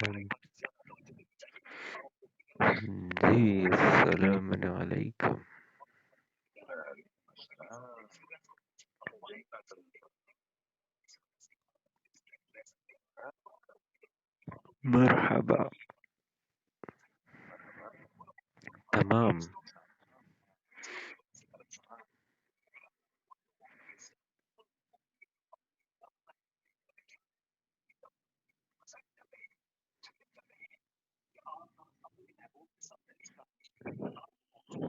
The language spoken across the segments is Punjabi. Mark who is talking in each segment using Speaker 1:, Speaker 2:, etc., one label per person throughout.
Speaker 1: जी, अस्सलाम वालेकुम। मरहबा। तमाम।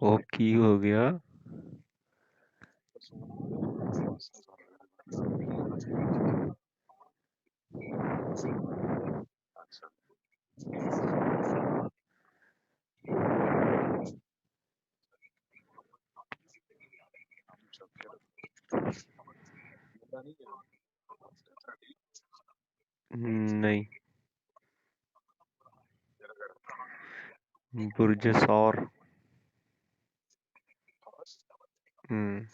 Speaker 1: वो की हो गया? नहीं। बुर्ज सौर। हम्म।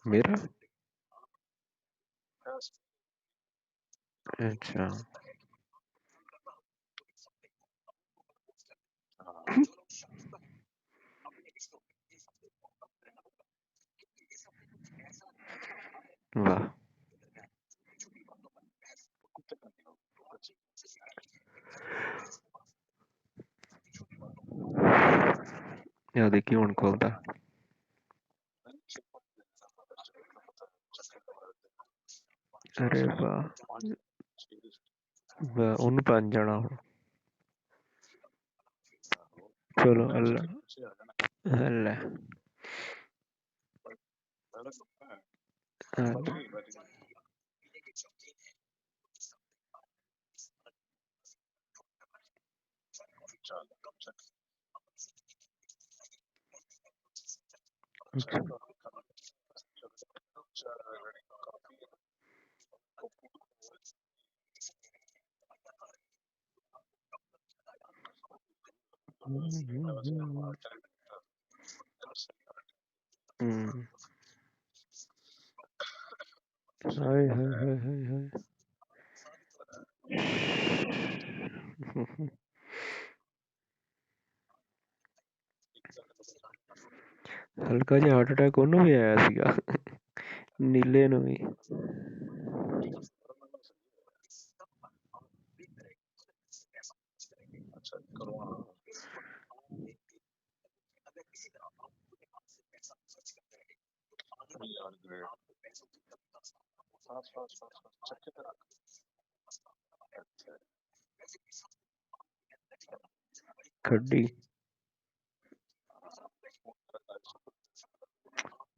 Speaker 1: मेरा? अच्छा। वाह। यार देखिए ਹੁਣ ਖੋਲਦਾ। अरे वाह। ਉਹਨੂੰ ਬਣ ਜਾਣਾ ਹੁਣ। ਚਲੋ ਅੱਲਾ ਅੱਲਾ। अच्छा। हाय हाय हाय हाय हाय। ਹਲਕਾ ਜਿਹਾ ਹਾਰਟ ਅਟੈਕ ਉਹਨੂੰ ਵੀ ਆਇਆ ਸੀਗਾ ਨੀਲੇ ਨੂੰ ਵੀ। खड्डी।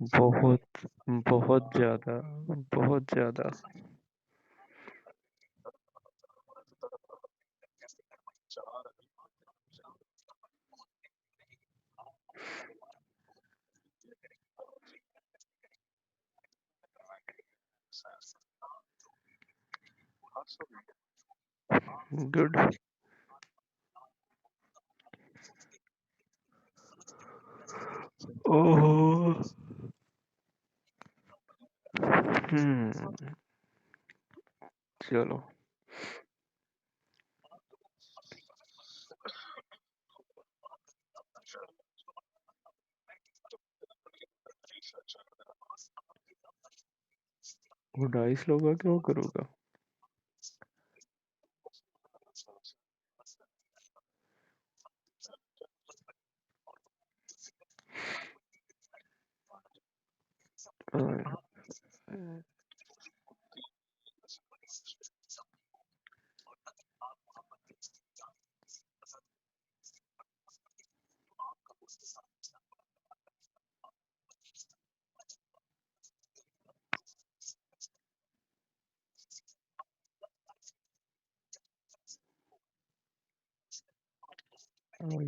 Speaker 1: बहुत बहुत ज्यादा। बहुत ज्यादा। गुड। ओहो। चलो। वो डाइस लोगा क्या करूँगा?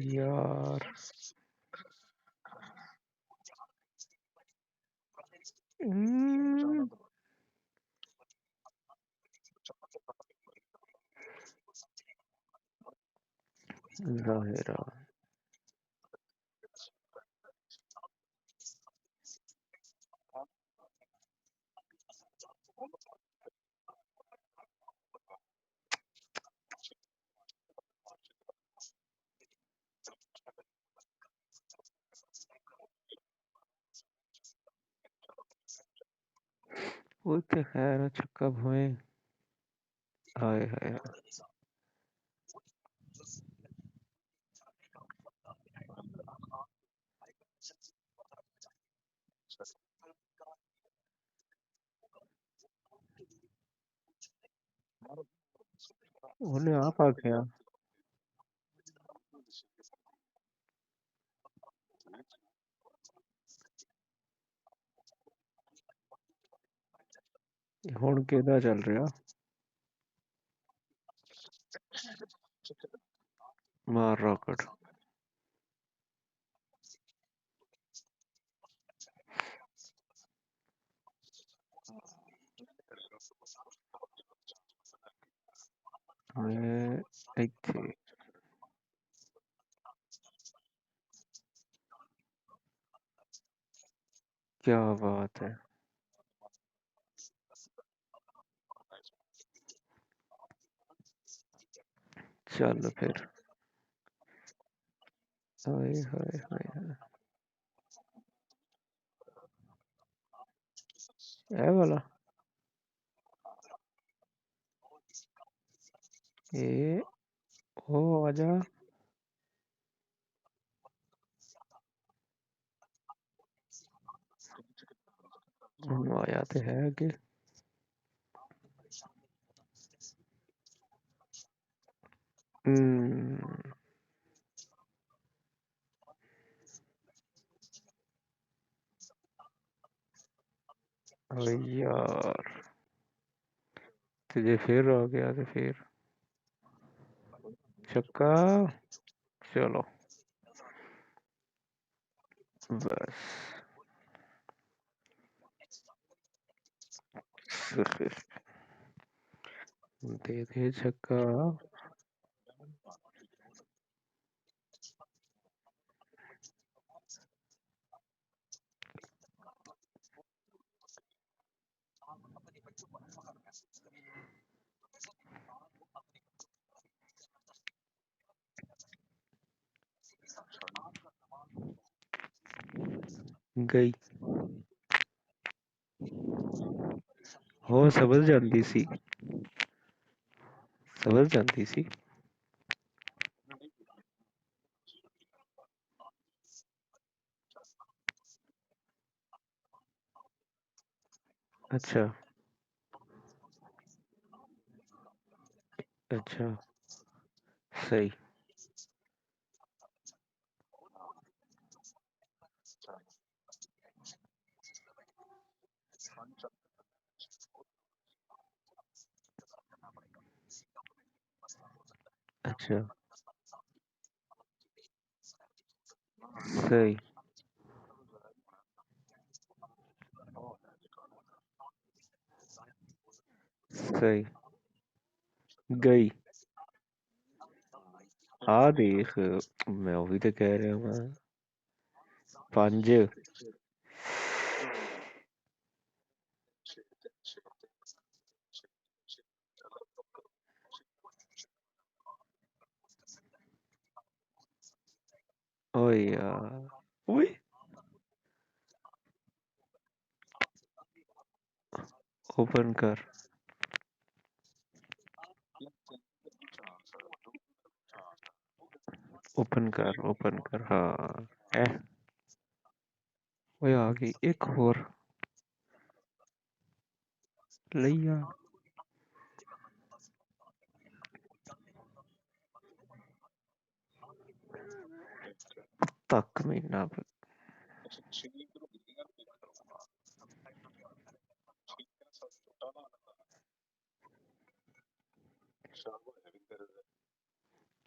Speaker 1: यार। जाहिरा। वो तो खैर छक्का भोए। हाय हाय। ਉਹਨੇ ਆਪ ਆਖਿਆ ਹੁਣ ਕਿਹਦਾ ਚੱਲ ਰਿਹਾ? ਮਾਰ ਰੌਕਟ। ਇੱਥੇ क्या बात है। चल फिर। हाय हाय हाय हाय। ਇਹ ਵਾਲਾ ਇਹ ਉਹ ਆ ਜਾ। ਹੁਣ ਆਇਆ ਤੇ ਹੈ ਅੱਗੇ। अरे यार तुझे फिर आ गया तो फिर छक्का। चलो बस। दे दे छक्का। गई। हो समझ जाती सी। समझ जाती सी। अच्छा अच्छा सही। अच्छा सही सही। गई। आ देख मैं वही तो कह रहा हूँ। पंज। ओए यार। ओए ओपन कर। ओपन कर हाँ। ए ओए आ गई एक और। लिया। तक महीना।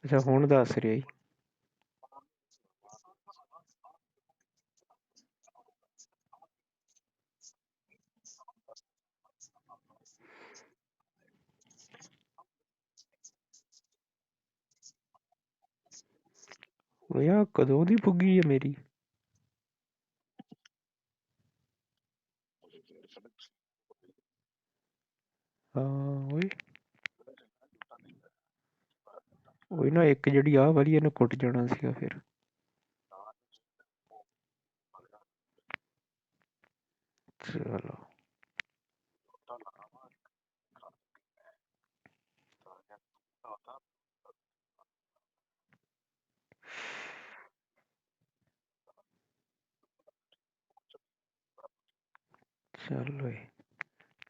Speaker 1: अच्छा हुण दस रही। यार कदों दी पुगी है मेरी। हाँ ओए ओए ना एक जड़ी आ वाली इन्हें कुट जाना सीगा फिर। चलो चलो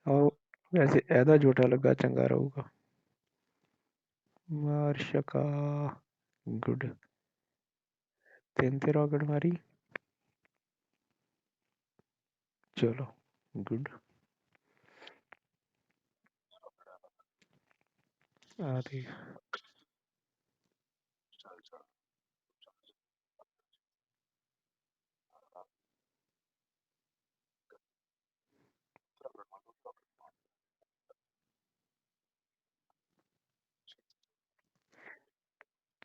Speaker 1: और वैसे ਇਹਦਾ ਝੋਟਾ ਲੱਗਾ ਚੰਗਾ ਰਹੂਗਾ। ਮਾਰ ਸ਼ਕਾ ਗੁੱਡ। ਤਿੰਨ ਤੇ ਰੌਕਟ ਮਾਰੀ। ਚਲੋ ਗੁੱਡ। ਆ ਤੇ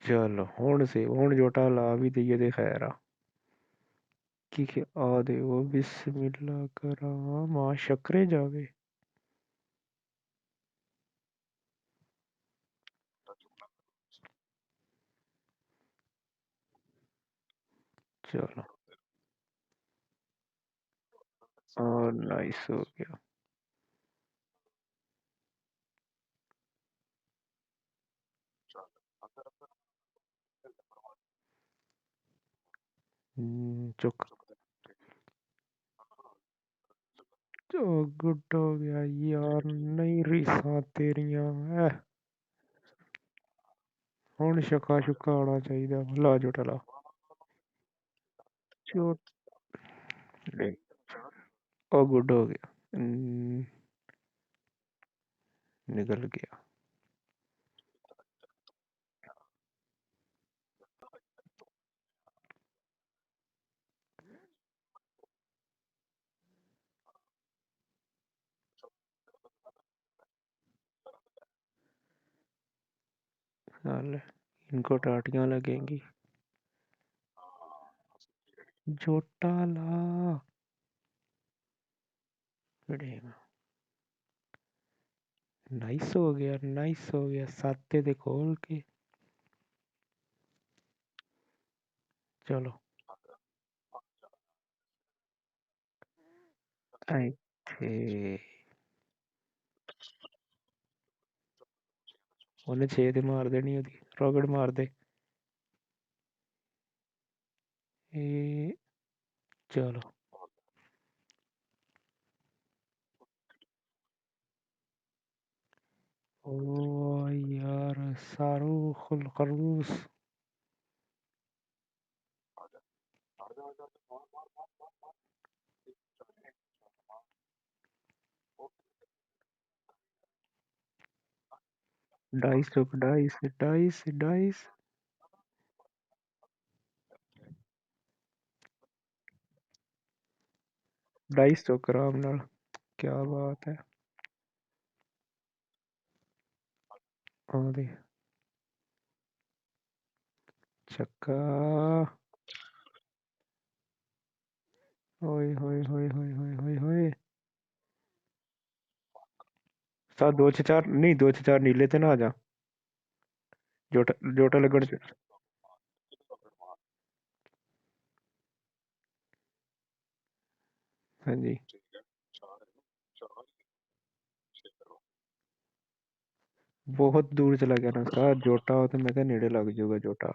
Speaker 1: ਚਲੋ ਹੁਣ ਸੇ ਹੁਣ ਝੋਟਾ ਲਾ ਵੀ ਦਈਏ ਤੇ ਖੈਰ ਆ। ਕੀ ਆ ਦੇ ਉਹ ਬਿਸਮਿਲ੍ਲਾ ਕਰਾਂ ਮਾਂ ਸ਼ੱਕਰੇ ਜਾਵੇ। चलो और नाइस हो गया। चुक तो गुड हो गया यार नहीं रीसा तेरिया है। ਹੁਣ ਛੱਕਾ ਛੁੱਕਾ ਆਉਣਾ ਚਾਹੀਦਾ ਲਾ ਝੋਟਾ ਲਾ। ਚੋਟ ਉਹ ਗੁੱਡ ਹੋ ਗਿਆ। निकल गया। साले इनको टाटियां लगेंगी। झोटा ला पड़ेगा। नाइस हो गया नाइस हो गया साते दे खोल के। चलो ਇੱਥੇ ਉਹਨੇ 6 ਤੇ ਮਾਰ ਦੇਣੀ ਉਹਦੀ ਰੌਕਟ ਮਾਰ ਦੇ। ਇਹ चलो ओ यार सारूखुल खरूस। डाइस चुक डाइस डाइस डाइस डाइस चुक आराम नाल। क्या बात है। हाँ दे छक्का। ओए होए होए होए होए होए होए। साथ दो छ चार नहीं दो छ चार नीले ते ना आ जा। जोटा जोटा लगन च हाँ जी बहुत दूर चला गया ना उसका जोटा हो तो मैं क्या नेड़े लग जाऊगा जोटा।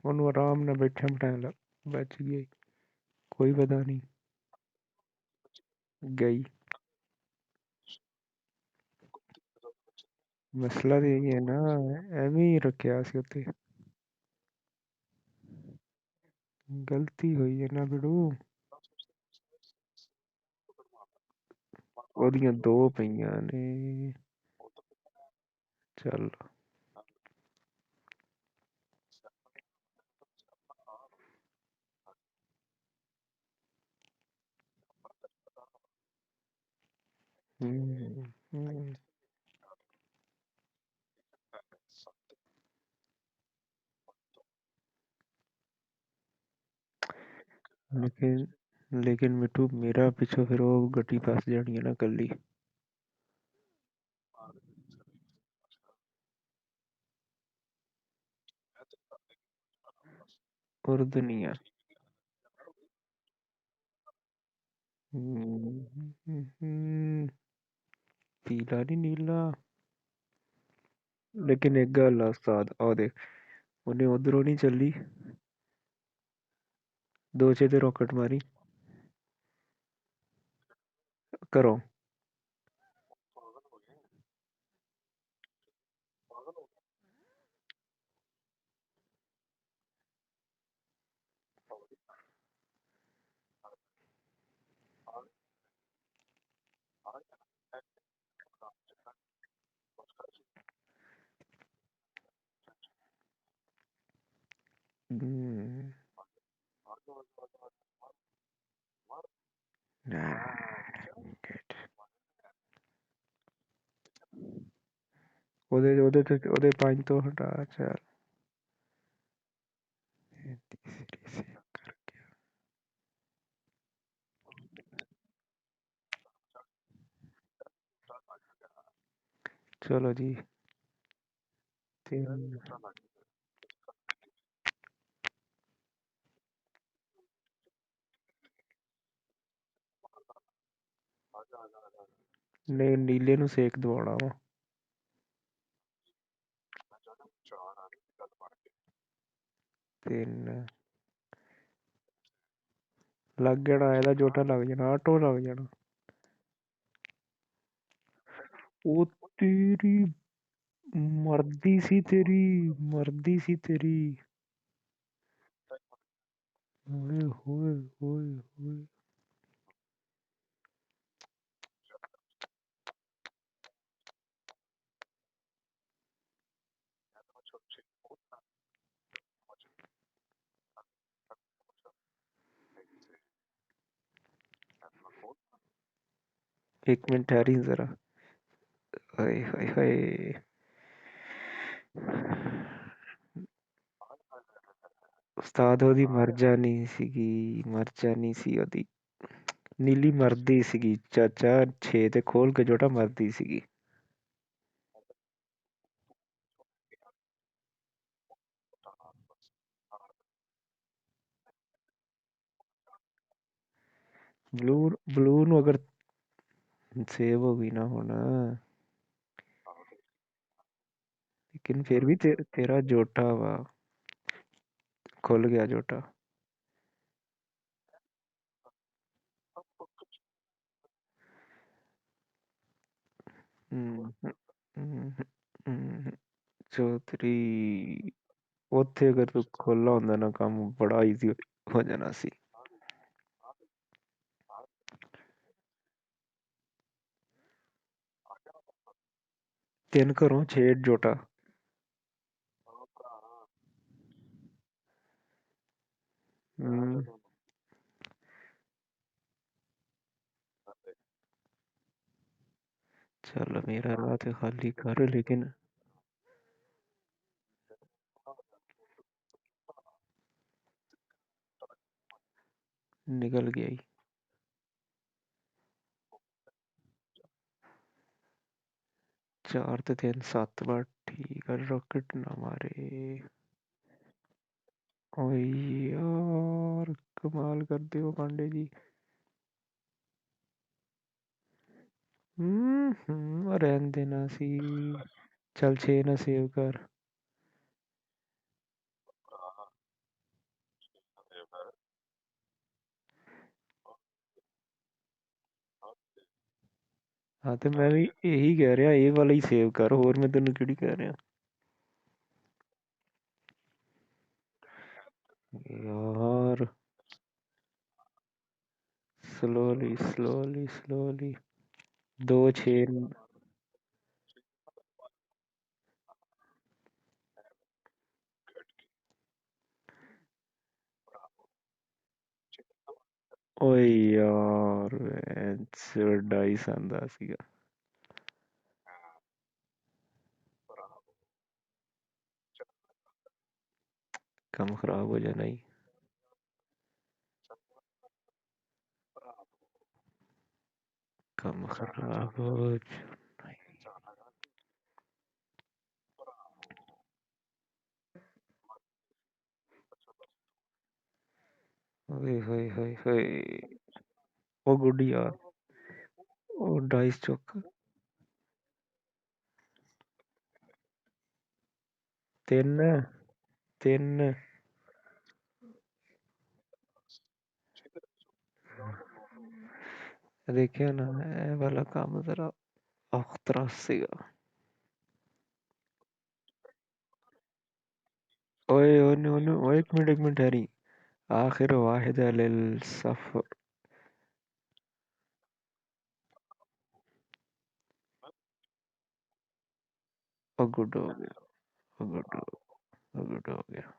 Speaker 1: ਉਹਨੂੰ ਆਰਾਮ ਨਾਲ ਬੈਠਾ ਬਿਠਾਇਆ ਲਾ ਬਚ ਗਈ ਕੋਈ ਪਤਾ ਨਹੀਂ ਗਈ। ਮਸਲਾ ਤੇ ਇਹ ਹੈ ਨਾ ਐਵੇਂ ਹੀ ਰੱਖਿਆ ਸੀ ਉੱਤੇ ਗਲਤੀ ਹੋਈ ਹੈ ਨਾ ਬਿੜੂ। ਉਹਦੀਆਂ ਦੋ ਪਈਆਂ ਨੇ। ਚੱਲ ਹਮ, ਲੇਕਿਨ ਲੇਕਿਨ ਮਿੱਠੂ ਮੇਰਾ ਪਿੱਛੋਂ ਫਿਰ ਉਹ ਗੱਡੀ ਫਸ ਜਾਣੀ ਹੈ ਨਾ ਕੱਲੀ। उर्दनिया। हम्म, पीला नहीं नीला। लेकिन एक गल आ उस्ताद, आ देख, उन्हें उधरों नहीं चली, दो छे ते रॉकेट मारी करो। हम्म, good। ਉਹਦੇ ਪੰਜ ਤੋਂ ਹਟਾ ਚੱਲ। तीसरी से कर। चलो जी। तीन। नहीं, नीले ਨੂੰ ਸੇਕ ਦਵਾਉਣਾ ਵਾ। ਤਿੰਨ ਲੱਗ ਜਾਣਾ, ਇਹਦਾ ਜੋਟਾ ਲੱਗ ਜਾਣਾ, ਆਟੋ ਲੱਗ ਜਾਣਾ। ਉਹ ਤੇਰੀ ਮਰਦੀ ਸੀ ਤੇਰੀ, ਮਰਦੀ ਸੀ ਤੇਰੀ। ਓਏ ਹੋਏ ਹੋਏ ਹੋਏ। एक मिनट ठहरी जरा। हाय हाय हाय। ਉਸਤਾਦ ਉਹਦੀ ਮਰ ਜਾਣੀ ਸੀਗੀ, ਮਰ ਜਾਣੀ ਸੀ ਉਹਦੀ। ਨੀਲੀ ਮਰਦੀ ਸੀਗੀ ਚਾਚਾ, 6 ਤੇ ਖੋਲ ਕੇ ਜੋਟਾ ਮਰਦੀ ਸੀਗੀ। ਬਲੂ, ਬਲੂ ਨੂੰ ਅਗਰ ਸੇਵ ਹੋ ਗਈ ਨਾ ਹੁਣ, ਲੇਕਿਨ ਫਿਰ ਵੀ ਤੇਰਾ ਜੋਟਾ ਵਾ, ਖੁੱਲ ਗਿਆ ਜੋਟਾ। ਹਮ, ਹਮ, ਹਮ, ਚੌਧਰੀ। ਉੱਥੇ ਅਗਰ ਤੂੰ ਖੋਲਾ ਹੁੰਦਾ ਨਾ, ਕੰਮ ਬੜਾ ਈਜ਼ੀ ਹੋ ਜਾਣਾ ਸੀ। ਤਿੰਨ ਘਰੋਂ 6 ਜੋਟਾ। ਹਮ, ਚੱਲ ਮੇਰਾ ਰਾਹ ਤੇ ਖਾਲੀ ਕਰ, ਲੇਕਿਨ ਨਿਕਲ ਗਿਆ ਹੀ। 4 ਤੇ 3 7 ਵਾਰ ਠੀਕ ਆ, ਰॉकेट ना मारे। ओए यार, कमाल करते हो पांडे जी। रहन देना सी। चल 6 ना सेव कर। हाँ तो मैं भी यही कह रहा, ये वाला ही सेव कर, और मैं तेन कि कह रहा। यार स्लोली स्लोली स्लोली। 2 6। ओए यार डाइस आंदा सीगा। काम खराब हो जाना ही। काम खराब हो जाना ही। ओए होए होए होए। ओ गुड यार। ओ डाइस चौका। ਤਿੰਨ ਤਿੰਨ। ਦੇਖਿਆ ਨਾ, ਇਹ ਵਾਲਾ ਕੰਮ ਜ਼ਰਾ ਅਖਤਰਾ ਸੀਗਾ। ਓਏ ਉਹਨੂੰ ਓਏ ਇੱਕ ਮਿੰਟ ਹੈਰੀ। ਆਖਿਰ ਵਾਹਿਦ ਲਿਲ ਸਫਰ। ਉਹ ਗੁੱਡ ਹੋ ਗਿਆ। ਉਹ ਗੁੱਡ ਹੋ ਉਹ ਗੁੱਡ ਹੋ ਗਿਆ।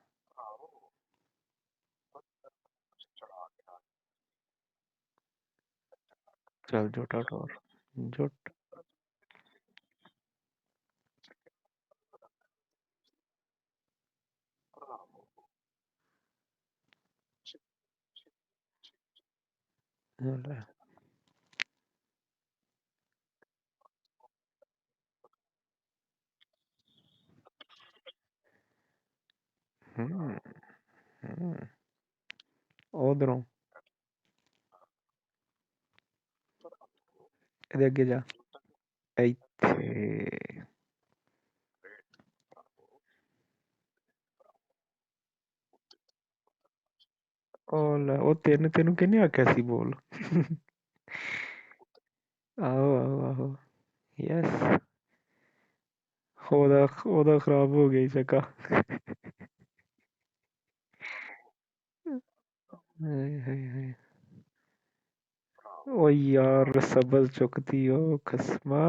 Speaker 1: ਚੱਲ ਜੋਟਾ ਟੋਰ। ਜੁੱਟ। ਲੈ। ਹੂੰ ਹੂੰ। ਉਧਰੋਂ ਇਹਦੇ ਅੱਗੇ ਜਾ। ਇੱਥੇ। ਉਹ ਲੈ, ਉਹ ਤਿੰਨ ਤੈਨੂੰ ਕਿਹਨੇ ਆਖਿਆ ਸੀ ਬੋਲ। ਆਹੋ ਆਹੋ ਆਹੋ। ਯੈਸ। ਉਹਦਾ ਖਰਾਬ ਹੋ ਗਿਆ ਚੱਕਾ। ਹਾਏ ਹਾਏ ਹਾਏ। ਓ ਯਾਰ ਸਬਲ ਚੁੱਕਦੀ ਓ ਖਸਮਾ।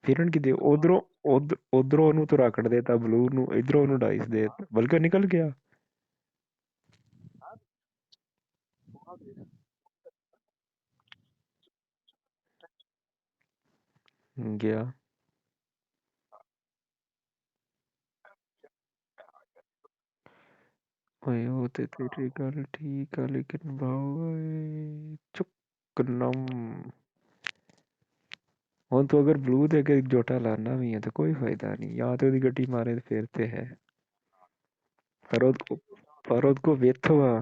Speaker 1: ਫਿਰਨ ਕਿਤੇ ਉਧਰੋਂ। ਉਧਰੋਂ ਉਹਨੂੰ ਤੂੰ ਰਾਕਟ ਦੇਤਾ ਬਲੂ ਨੂੰ, ਇਧਰੋਂ ਉਹਨੂੰ ਡਾਈਸ ਦੇ ਬਲਕਿ ਨਿਕਲ ਗਿਆ। ਗਿਆ। ਓਏ ਉਹ ਤੇ ਤੇਰੀ ਗੱਲ ਠੀਕ ਆ ਲੇਕਿਨ ਬਾਓਏ ਚੁੱਕਨਮ। ਹੁਣ ਤੂੰ ਅਗਰ ਬਲੂ ਦੇ ਕੇ ਜੋਟਾ ਲਾਣਾ ਵੀ ਹੈ ਤਾਂ ਕੋਈ ਫਾਇਦਾ ਨਹੀਂ, ਜਾਂ ਤੇ ਉਹਦੀ ਗੱਡੀ ਮਾਰੇ ਫਿਰ ਤੇ ਹੈ। ਪਰ ਉਹਦੇ ਕੋ ਵੇਥੋ ਆ।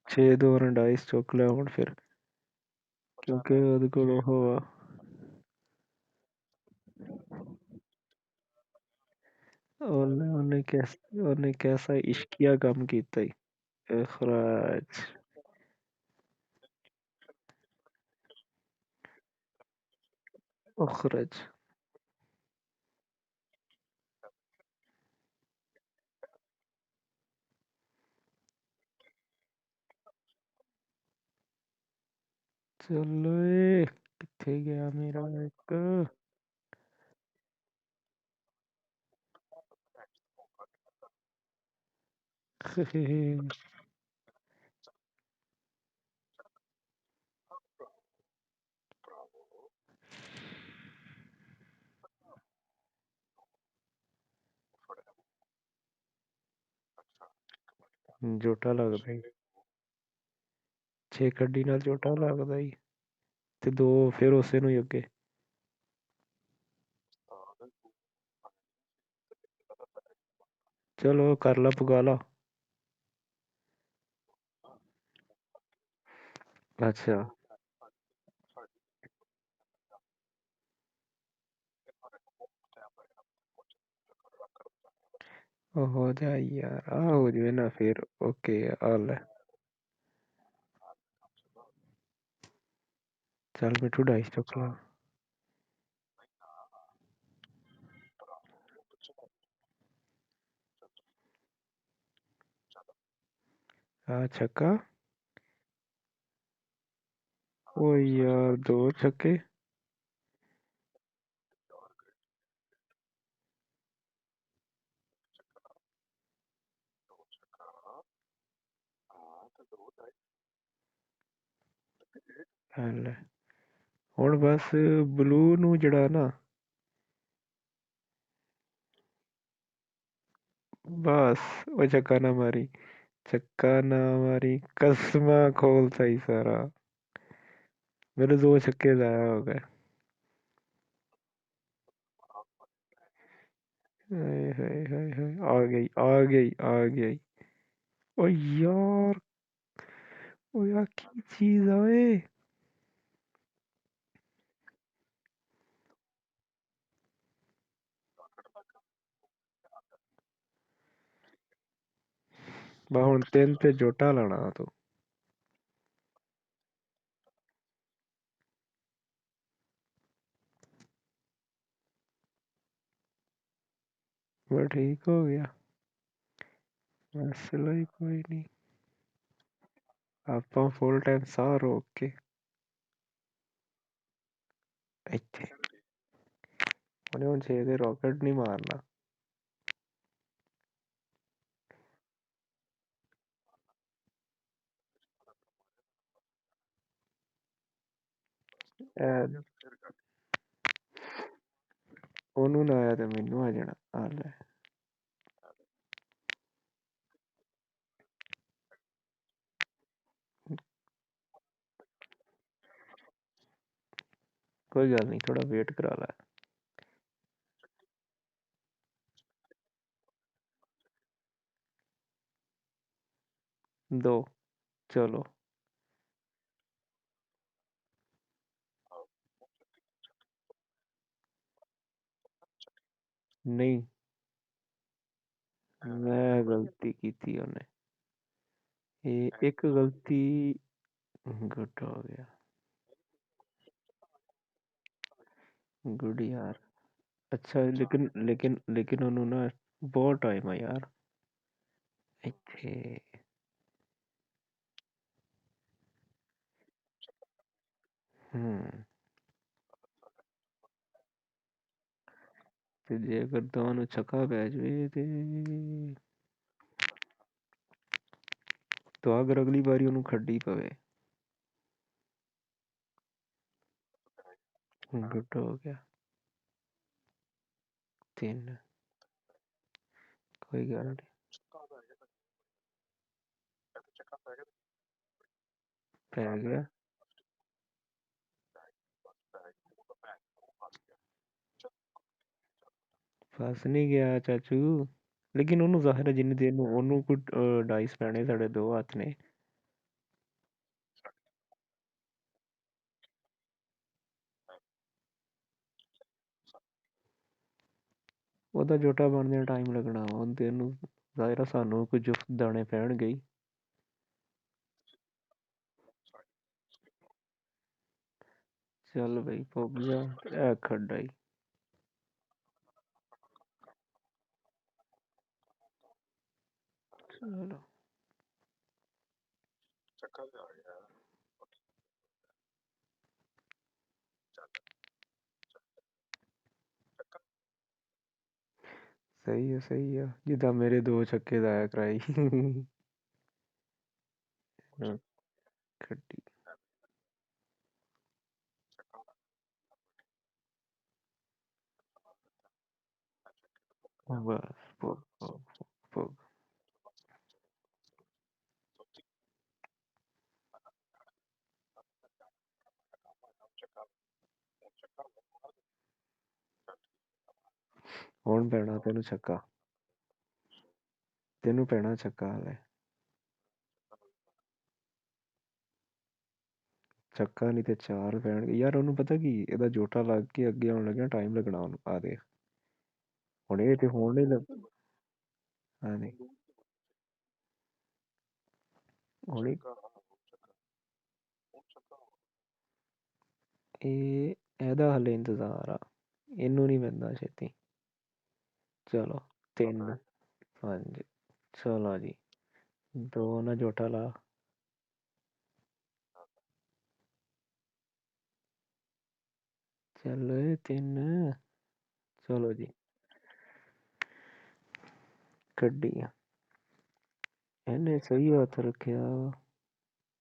Speaker 1: 6 2 ਡਾਈਸ ਚੁੱਕ ਲਿਆ ਹੁਣ ਫਿਰ। ਕਿਉਂਕਿ ਉਹਦੇ ਕੋਲ ਉਹ ਆ। ਉਹਨੇ ਕੈਸਾ ਇਸ਼ਕੀਆ ਕੰਮ ਕੀਤਾ ਈ। ਇਖਰਾਜ। ਉਖਰਜ। ਚੱਲ ਓਏ ਕਿੱਥੇ ਗਿਆ ਮੇਰਾ ਇੱਕ। ਜੋਟਾ ਲੱਗਦਾ ਈ। 6 ਕੱਢੀ ਨਾਲ ਜੋਟਾ ਲੱਗਦਾ ਈ। ਤੇ 2 ਫਿਰ ਉਸੇ ਨੂੰ ਹੀ ਅੱਗੇ। ਚਲੋ ਕਰ ਲਾ ਪੁਗਾ ਲਾ। ਅੱਛਾ। ਉਹ ਹੋ ਜਾ ਯਾਰ, ਆ ਹੋ ਜਾਵੇ ਨਾ ਫਿਰ ਓਕੇ ਆ ਲੈ। ਚੱਲ ਮਿੱਠੂ ਡਾਈਸ ਚੁੱਕ ਲਾ। ਆ ਛੱਕਾ। ਓ ਯਾਰ 2 ਛੱਕੇ। ਆ ਲੈ। ਹੁਣ ਬਸ ਬਲੂ ਨੂੰ ਜਿਹੜਾ ਨਾ। बस वो छक्का ना मारी, छक्का ना मारी, कसमा खोल सही सारा। मेरे दो छक्के जाया हो गए। हाय हाय हाय हाय, आ गई आ गई आ गई। ओ यार, ओ यार की चीज है ओए। बा हुन तीन ते जोटा लाना तू। मैं ठीक हो गया, मसला ही कोई नहीं। ਆਪਾਂ ਫੁੱਲ ਟਾਈਮ ਸਾਹ ਰੋਕ ਕੇ ਇੱਥੇ ਉਹਨੇ ਹੁਣ 6 ਦੇ ਰੌਕਟ ਨਹੀਂ ਮਾਰਨਾ। ਐ ਉਹਨੂੰ ਨਾ ਆਇਆ ਤੇ ਮੈਨੂੰ ਆ ਜਾਣਾ। ਆ ਲੈ, ਕੋਈ ਗੱਲ ਨਹੀਂ, ਥੋੜਾ ਵੇਟ ਕਰਾ ਲੈ। 2, ਚਲੋ। ਨਹੀਂ, ਮੈਂ ਗਲਤੀ ਕੀਤੀ ਉਹਨੇ। ਇਹ ਇੱਕ ਗਲਤੀ ਗੁੱਡ ਹੋ ਗਿਆ। ਗੁੱਡ ਯਾਰ। ਅੱਛਾ ਲੇਕਿਨ ਉਹਨੂੰ ਨਾ ਬਹੁਤ ਟਾਈਮ ਆ ਯਾਰ ਇੱਥੇ। ਹੂੰ, ਤੇ ਜੇ ਅਗਰ ਦੋਵਾਂ ਨੂੰ ਛੱਕਾ ਪੈ ਜਾਵੇ ਤੇ ਤਾਂ ਅਗਰ ਅਗਲੀ ਵਾਰੀ ਉਹਨੂੰ ਖੱਡੀ ਪਵੇ। ਗੁੱਡ ਹੋ ਗਿਆ। 3, ਕੋਈ ਗੱਲ ਨਹੀਂ। ਪੈ ਗਿਆ। ਫਸ ਨਹੀਂ ਗਿਆ ਚਾਚੂ। ਲੇਕਿਨ ਉਹਨੂੰ ਜ਼ਾਹਿਰ ਹੈ ਜਿੰਨੀ ਦੇਰ ਨੂੰ ਉਹਨੂੰ ਕੋਈ ਡਾਈਸ ਪੈਣੇ, ਸਾਡੇ ਦੋ ਹੱਥ ਨੇ। ਉਹਦਾ ਜੋਟਾ ਬਣਦਿਆਂ ਟਾਈਮ ਲੱਗਣਾ ਵਾ, ਉਹਦੇ ਨੂੰ ਜ਼ਾਹਿਰ ਆ ਸਾਨੂੰ ਕੁਝ ਦਾਣੇ ਪੈਣਗੇ ਹੀ। ਚੱਲ ਬਈ ਪੁੱਗ ਜਾ, ਇਹ ਖੱਡਾ ਹੀ। ਚਲੋ ਸਹੀ ਆ ਜਿੱਦਾਂ ਮੇਰੇ ਦੋ ਛੱਕੇ ਜ਼ਾਇਆ ਕਰਾਈ। ਹਾਂ, ਖੱਟੀ। ਬਸ ਪੁੱਗ ਪੁੱਗ ਪੁੱਗ। ਹੁਣ ਪੈਣਾ ਤੈਨੂੰ ਛੱਕਾ, ਤੈਨੂੰ ਪੈਣਾ ਛੱਕਾ ਹਲੇ। ਛੱਕਾ ਨਹੀਂ ਤੇ 4 ਪੈਣਗੇ ਯਾਰ। ਉਹਨੂੰ ਪਤਾ ਕੀ ਇਹਦਾ ਜੋਟਾ ਲੱਗ ਕੇ ਅੱਗੇ ਆਉਣ ਲੱਗਿਆ, ਟਾਈਮ ਲੱਗਣਾ ਉਹਨੂੰ। ਆ ਦੇ ਹੁਣ ਇਹ ਤੇ ਹੁਣ ਨਹੀਂ ਲੱਗ। ਆ ਦੇ ਹੁਣ ਇਹ ਇਹਦਾ ਹਲੇ ਇੰਤਜ਼ਾਰ ਆ, ਇਹਨੂੰ ਨਹੀਂ ਮਿਲਦਾ ਛੇਤੀ। ਚਲੋ 3, 5, ਚਲੋ ਜੀ। 2 ਨਾ ਜੋਟਾ ਲਾ। ਚੱਲ 3, ਚਲੋ ਜੀ। ਕੱਢੀ ਆ, ਇਹਨੇ ਸਹੀ ਹੱਥ ਰੱਖਿਆ।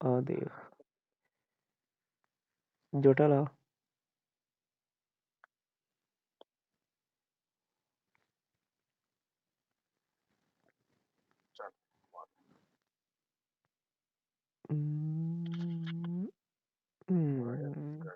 Speaker 1: ਆ ਦੇਖ, ਜੋਟਾ ਲਾ। हम्म, हम्म,